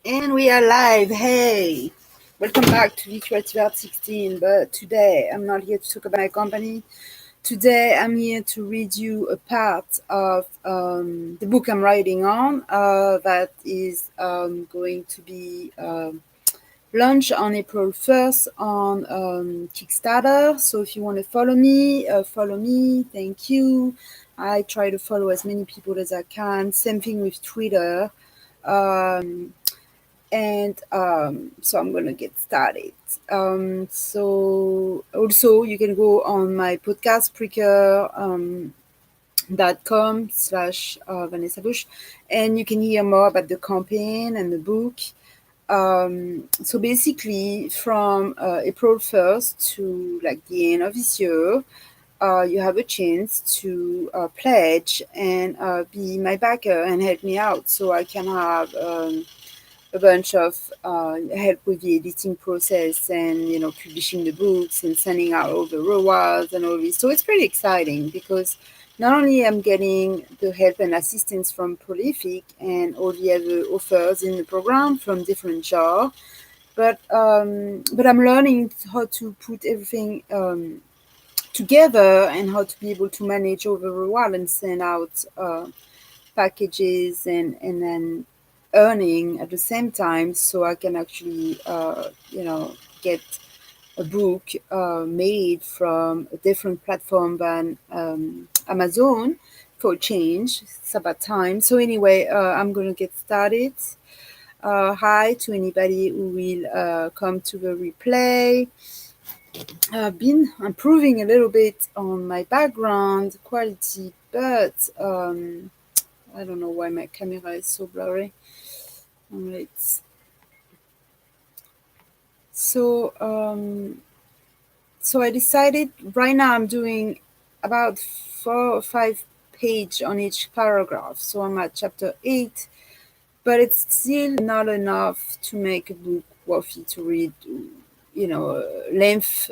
And we are live. Hey, welcome back to Literature Art 16. But today I'm not here to talk about my company. Today I'm here to read you a part of the book I'm writing on that is going to be launched on April 1st on Kickstarter. So if you want to follow me, follow me. Thank you. I try to follow as many people as I can. Same thing with Twitter. So I'm gonna get started. So also you can go on my podcast Spreaker.com/Vanessa Bush, and you can hear more about the campaign and the book. So basically from April 1st to like the end of this year, you have a chance to pledge and be my backer and help me out so I can have a bunch of help with the editing process and publishing the books and sending out all the rewards and all this. So it's pretty exciting because not only I'm getting the help and assistance from Prolific and all the other authors in the program from different genres, but I'm learning how to put everything together and how to be able to manage all the reward and send out packages and then earning at the same time, so I can actually get a book made from a different platform than Amazon for a change. It's about time. So anyway, I'm gonna get started. Hi to anybody who will come to the replay. I've been improving a little bit on my background quality, but I don't know why my camera is so blurry. All right. So I decided right now I'm doing about 4 or 5 pages on each paragraph. So I'm at chapter 8, but it's still not enough to make a book worthy to read, length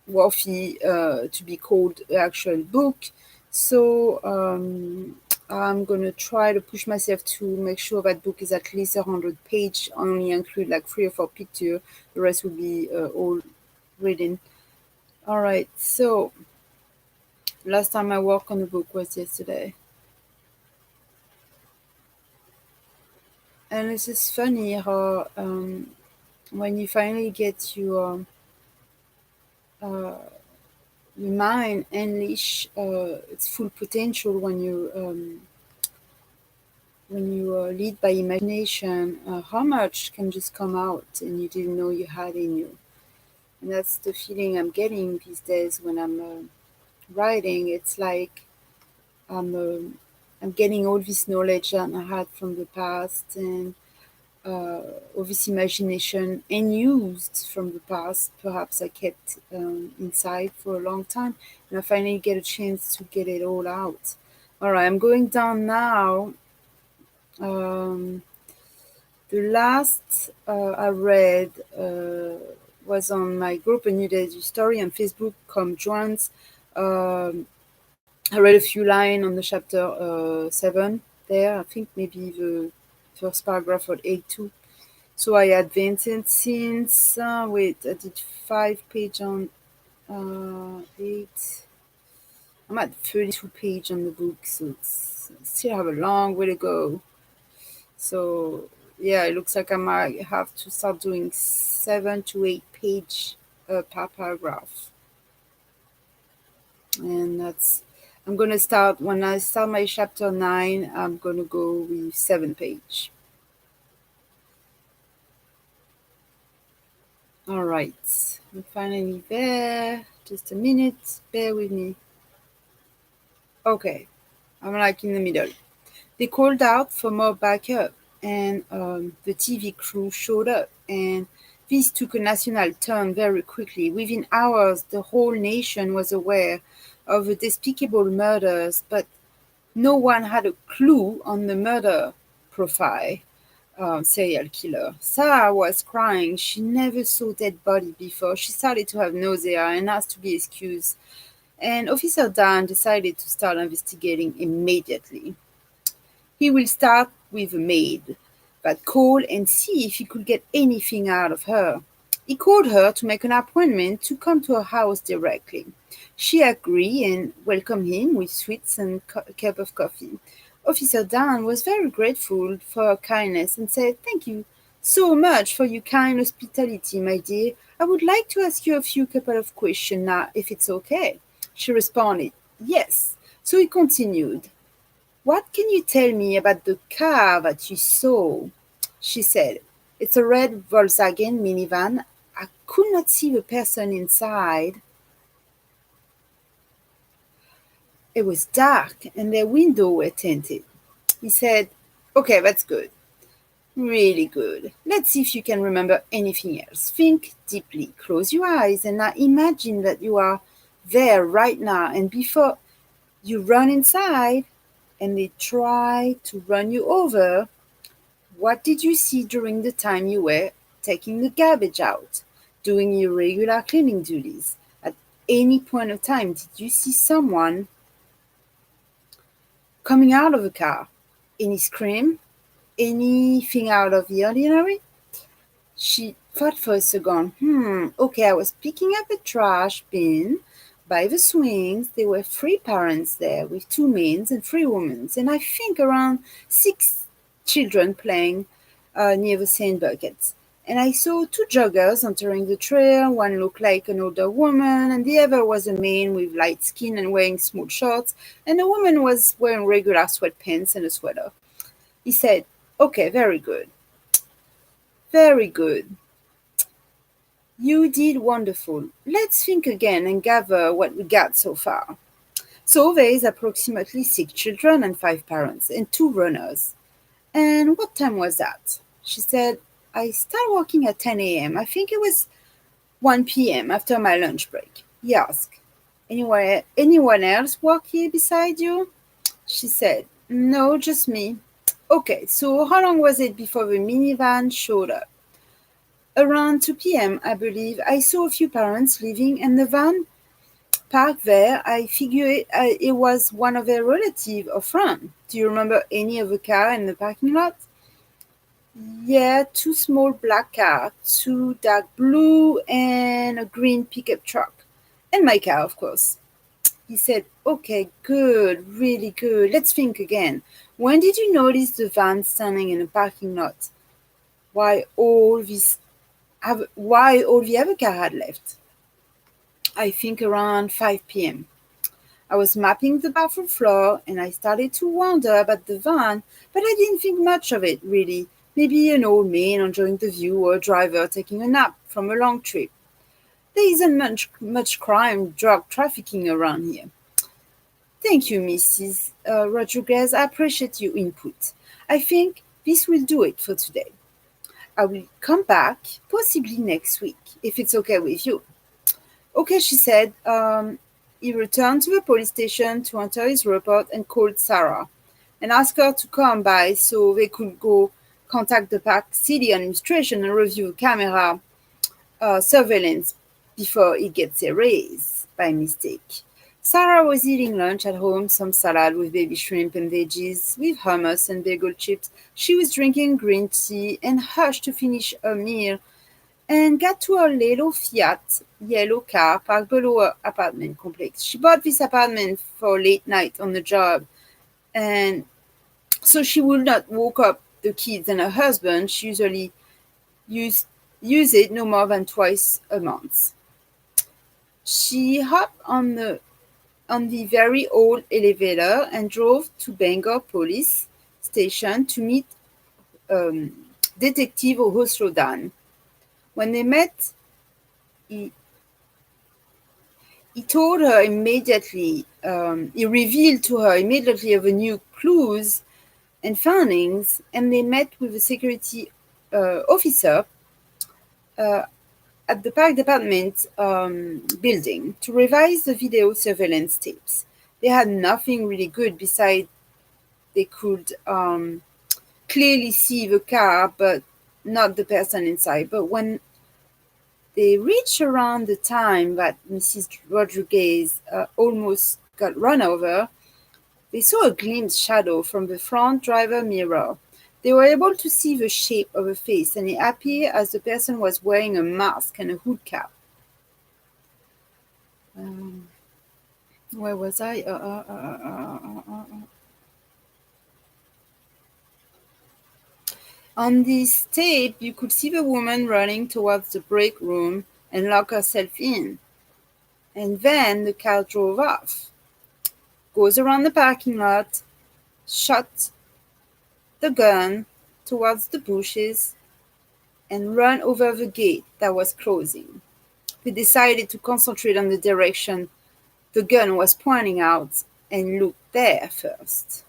worthy to be called an actual book. So I'm gonna try to push myself to make sure that book is at least 100 pages. Only include like 3 or 4 pictures. The rest will be all written. All right. So last time I worked on the book was yesterday, and it's just funny how when you finally get your mind unleash its full potential when you lead by imagination, how much can just come out and you didn't know you had in you. And that's the feeling I'm getting these days when I'm writing. It's like I'm getting all this knowledge that I had from the past and all this imagination unused from the past. Perhaps I kept inside for a long time, and I finally get a chance to get it all out. All right, I'm going down now. The last I read was on my group, A New Day's Story on Facebook. Come join. I read a few lines on the chapter 7 there. I think maybe the first paragraph or 8 too. So I advanced it since, I did 5 pages on 8. I'm at 32 pages on the book, so still have a long way to go. So yeah, it looks like I might have to start doing 7 to 8 pages per paragraph. And I'm going to start, when I start my chapter 9, I'm going to go with 7 pages. All right, I'm finally there. Just a minute, bear with me. Okay, I'm like in the middle. They called out for more backup, and the TV crew showed up, and this took a national turn very quickly. Within hours, the whole nation was aware of the despicable murders, but no one had a clue on the murder profile. Serial killer. Sarah was crying. She never saw dead body before. She started to have nausea and asked to be excused. And Officer Dan decided to start investigating immediately. He will start with a maid. but call and see if he could get anything out of her. He called her to make an appointment to come to her house directly. She agreed and welcomed him with sweets and a cup of coffee. Officer Dan was very grateful for her kindness and said, "Thank you so much for your kind hospitality, my dear. I would like to ask you a few couple of questions now, if it's okay." She responded, "Yes." So he continued, "What can you tell me about the car that you saw?" She said, "It's a red Volkswagen minivan. I could not see the person inside. It was dark and their windows were tinted." He said, "Okay, that's good. Really good. Let's see if you can remember anything else. Think deeply. Close your eyes and now imagine that you are there right now, and before you run inside and they try to run you over, what did you see during the time you were taking the garbage out, doing your regular cleaning duties? At any point of time, did you see someone coming out of a car? Any scream? Anything out of the ordinary?" She thought for a second. Okay, I was picking up a trash bin by the swings. There were three parents there with two men and three women, and I think around six children playing near the sand buckets. And I saw two joggers entering the trail. One looked like an older woman, and the other was a man with light skin and wearing small shorts, and the woman was wearing regular sweatpants and a sweater. He said, "Okay, very good. Very good. You did wonderful. Let's think again and gather what we got so far." So there is approximately six children and five parents and two runners. "And what time was that?" She said, "I started working at 10 a.m. I think it was 1 p.m. after my lunch break." He asked, Anyone else work here beside you?" She said, "No, just me." "Okay, so how long was it before the minivan showed up?" "Around 2 p.m., I believe. I saw a few parents leaving and the van parked there. I figured it was one of their relatives or friend." "Do you remember any of the car in the parking lot?" "Yeah, two small black cars, two dark blue, and a green pickup truck. And my car, of course." He said, "Okay, good, really good. Let's think again. When did you notice the van standing in the parking lot? Why all the other car had left?" "I think around 5 p.m. I was mopping the bathroom floor and I started to wonder about the van, but I didn't think much of it, really. Maybe an old man enjoying the view or a driver taking a nap from a long trip. There isn't much crime, drug trafficking around here." "Thank you, Mrs. Rodriguez. I appreciate your input. I think this will do it for today. I will come back, possibly next week, if it's okay with you." "Okay," she said. He returned to the police station to enter his report and called Sarah and asked her to come by so they could go contact the Park City administration and review camera surveillance before it gets erased by mistake. Sarah was eating lunch at home, some salad with baby shrimp and veggies, with hummus and bagel chips. She was drinking green tea and hushed to finish her meal and got to her little Fiat yellow car parked below her apartment complex. She bought this apartment for late night on the job, and so she would not wake up the kids and her husband. She usually use it no more than twice a month. She hopped on the very old elevator and drove to Bangor Police Station to meet Detective Ohoslodan. When they met, he told her immediately, he revealed to her immediately of the new clues and findings, and they met with a security officer at the park department building to revise the video surveillance tapes. They had nothing really good besides they could clearly see the car, but not the person inside. But when they reached around the time that Mrs. Rodriguez almost got run over, they saw a glimpsed shadow from the front driver mirror. They were able to see the shape of a face, and it appeared as the person was wearing a mask and a hood cap. Um, where was I? On this tape, you could see the woman running towards the break room and lock herself in. And then the car drove off, goes around the parking lot, shot the gun towards the bushes, and ran over the gate that was closing. They decided to concentrate on the direction the gun was pointing out and look there first.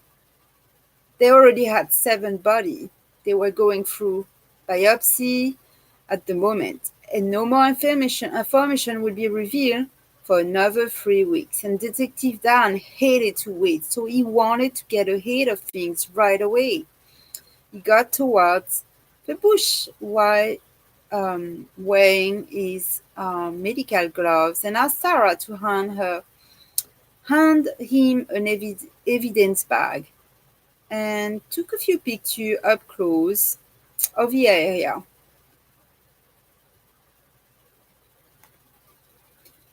They already had 7 bodies. They were going through biopsy at the moment, and no more information will be revealed for another 3 weeks. And Detective Dan hated to wait, so he wanted to get ahead of things right away. He got towards the bush while wearing his medical gloves and asked Sarah to hand him an evidence bag and took a few pictures up close of the area.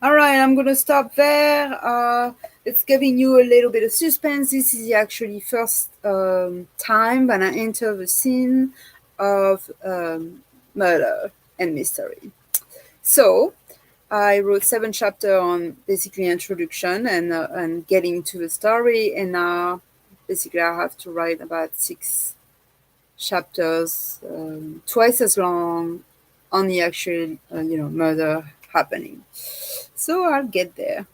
All right, I'm going to stop there. It's giving you a little bit of suspense. This is the actually first time when I enter the scene of murder and mystery. So I wrote 7 chapters on basically introduction and getting into the story, and now basically I have to write about 6 chapters, twice as long, on the actual murder happening. So I'll get there.